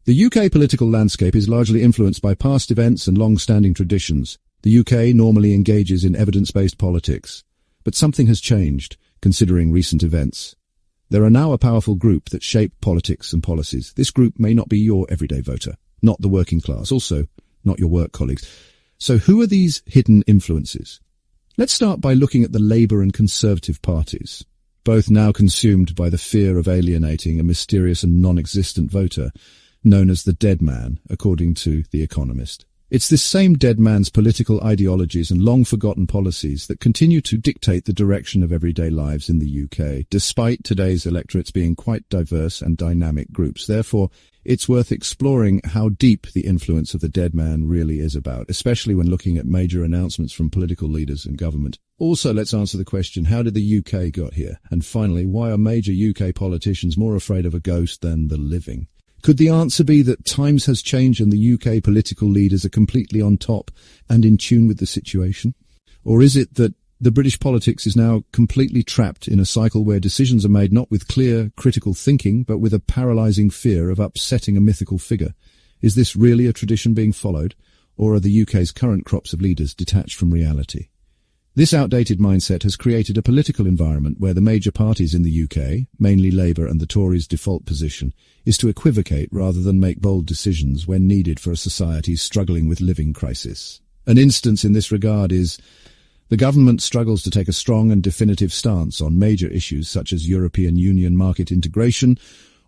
The UK political landscape is largely influenced by past events and long-standing traditions. The UK normally engages in evidence-based politics, but something has changed, considering recent events. There are now a powerful group that shape politics and policies. This group may not be your everyday voter, not the working class, also not your work colleagues. So who are these hidden influences? Let's start by looking at the Labour and Conservative parties, both now consumed by the fear of alienating a mysterious and non-existent voter, known as the dead man, according to The Economist. It's this same dead man's political ideologies and long-forgotten policies that continue to dictate the direction of everyday lives in the UK, despite today's electorates being quite diverse and dynamic groups. Therefore, it's worth exploring how deep the influence of the dead man really is about, especially when looking at major announcements from political leaders and government. Also, let's answer the question, how did the UK got here? And finally, why are major UK politicians more afraid of a ghost than the living? Could the answer be that times has changed and the UK political leaders are completely on top and in tune with the situation? Or is it that the British politics is now completely trapped in a cycle where decisions are made not with clear, critical thinking, but with a paralysing fear of upsetting a mythical figure? Is this really a tradition being followed, or are the UK's current crops of leaders detached from reality? This outdated mindset has created a political environment where the major parties in the UK, mainly Labour and the Tories' default position, is to equivocate rather than make bold decisions when needed for a society struggling with living crisis. An instance in this regard is the government struggles to take a strong and definitive stance on major issues such as European Union market integration,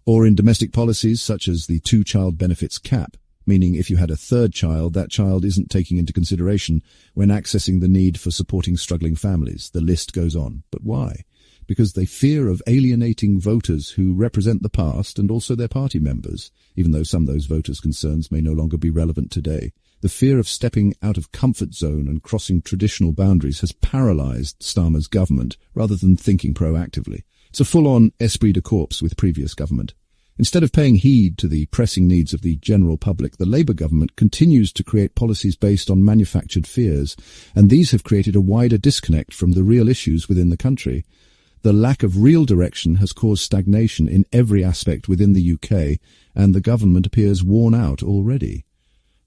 or in domestic policies such as the two-child benefits cap, meaning if you had a third child, that child isn't taken into consideration when accessing the need for supporting struggling families. The list goes on. But why? Because they fear of alienating voters who represent the past and also their party members, even though some of those voters' concerns may no longer be relevant today. The fear of stepping out of comfort zone and crossing traditional boundaries has paralysed Starmer's government rather than thinking proactively. It's a full-on esprit de corps with previous government. Instead of paying heed to the pressing needs of the general public, the Labour government continues to create policies based on manufactured fears, and these have created a wider disconnect from the real issues within the country. The lack of real direction has caused stagnation in every aspect within the UK, and the government appears worn out already.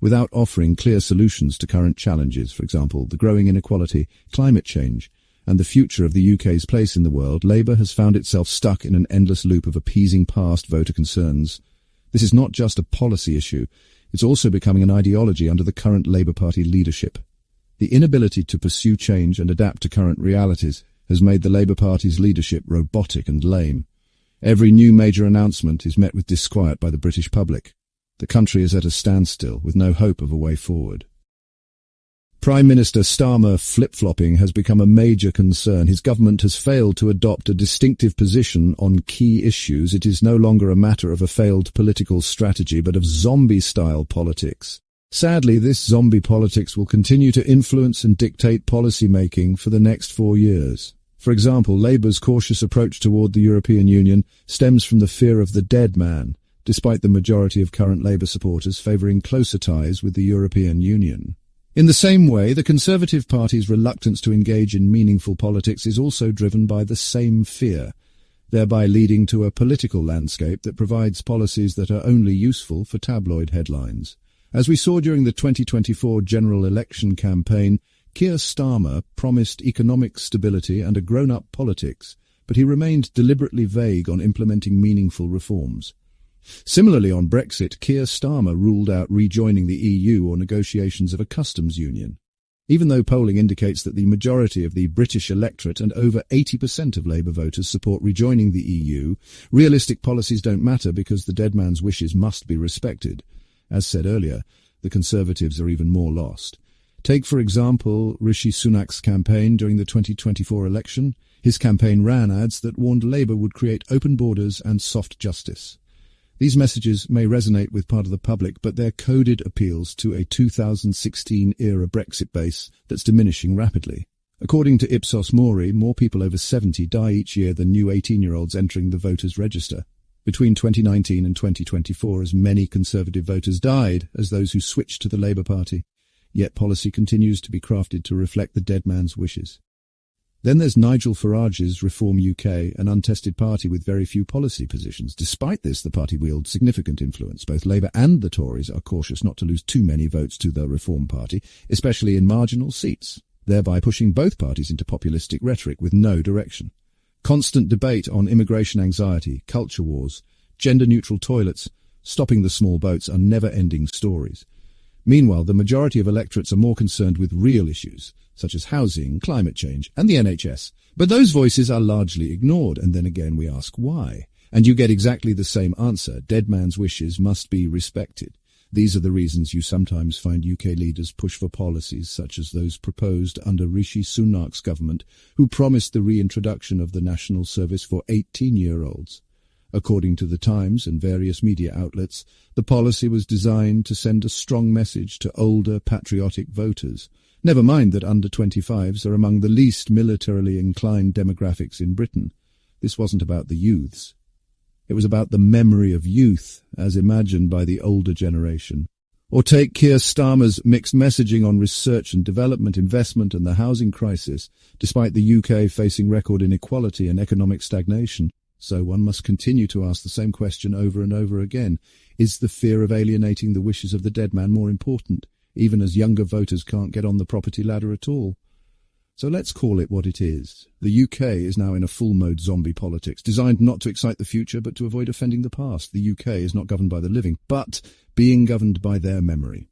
Without offering clear solutions to current challenges, for example, the growing inequality, climate change, and the future of the UK's place in the world, Labour has found itself stuck in an endless loop of appeasing past voter concerns. This is not just a policy issue, it's also becoming an ideology under the current Labour Party leadership. The inability to pursue change and adapt to current realities has made the Labour Party's leadership robotic and lame. Every new major announcement is met with disquiet by the British public. The country is at a standstill, with no hope of a way forward. Prime Minister Starmer flip-flopping has become a major concern. His government has failed to adopt a distinctive position on key issues. It is no longer a matter of a failed political strategy, but of zombie-style politics. Sadly, this zombie politics will continue to influence and dictate policy-making for the next 4 years. For example, Labour's cautious approach toward the European Union stems from the fear of the dead man, despite the majority of current Labour supporters favouring closer ties with the European Union. In the same way, the Conservative Party's reluctance to engage in meaningful politics is also driven by the same fear, thereby leading to a political landscape that provides policies that are only useful for tabloid headlines. As we saw during the 2024 general election campaign, Keir Starmer promised economic stability and a grown-up politics, but he remained deliberately vague on implementing meaningful reforms. Similarly, on Brexit, Keir Starmer ruled out rejoining the EU or negotiations of a customs union. Even though polling indicates that the majority of the British electorate and over 80% of Labour voters support rejoining the EU, realistic policies don't matter because the dead man's wishes must be respected. As said earlier, the Conservatives are even more lost. Take, for example, Rishi Sunak's campaign during the 2024 election. His campaign ran ads that warned Labour would create open borders and soft justice. These messages may resonate with part of the public, but they're coded appeals to a 2016-era Brexit base that's diminishing rapidly. According to Ipsos Mori, more people over 70 die each year than new 18-year-olds entering the voters' register. Between 2019 and 2024, as many Conservative voters died as those who switched to the Labour Party. Yet policy continues to be crafted to reflect the dead man's wishes. Then there's Nigel Farage's Reform UK, an untested party with very few policy positions. Despite this, the party wields significant influence. Both Labour and the Tories are cautious not to lose too many votes to the Reform Party, especially in marginal seats, thereby pushing both parties into populistic rhetoric with no direction. Constant debate on immigration anxiety, culture wars, gender-neutral toilets, stopping the small boats are never-ending stories. Meanwhile, the majority of electorates are more concerned with real issues, such as housing, climate change, and the NHS. But those voices are largely ignored, and then again we ask why. And you get exactly the same answer: dead man's wishes must be respected. These are the reasons you sometimes find UK leaders push for policies such as those proposed under Rishi Sunak's government, who promised the reintroduction of the National Service for 18-year-olds. According to The Times and various media outlets, the policy was designed to send a strong message to older, patriotic voters. Never mind that under-25s are among the least militarily inclined demographics in Britain. This wasn't about the youths. It was about the memory of youth, as imagined by the older generation. Or take Keir Starmer's mixed messaging on research and development, investment and the housing crisis, despite the UK facing record inequality and economic stagnation. So one must continue to ask the same question over and over again. Is the fear of alienating the wishes of the dead man more important, even as younger voters can't get on the property ladder at all? So let's call it what it is. The UK is now in a full-mode zombie politics, designed not to excite the future but to avoid offending the past. The UK is not governed by the living, but being governed by their memory.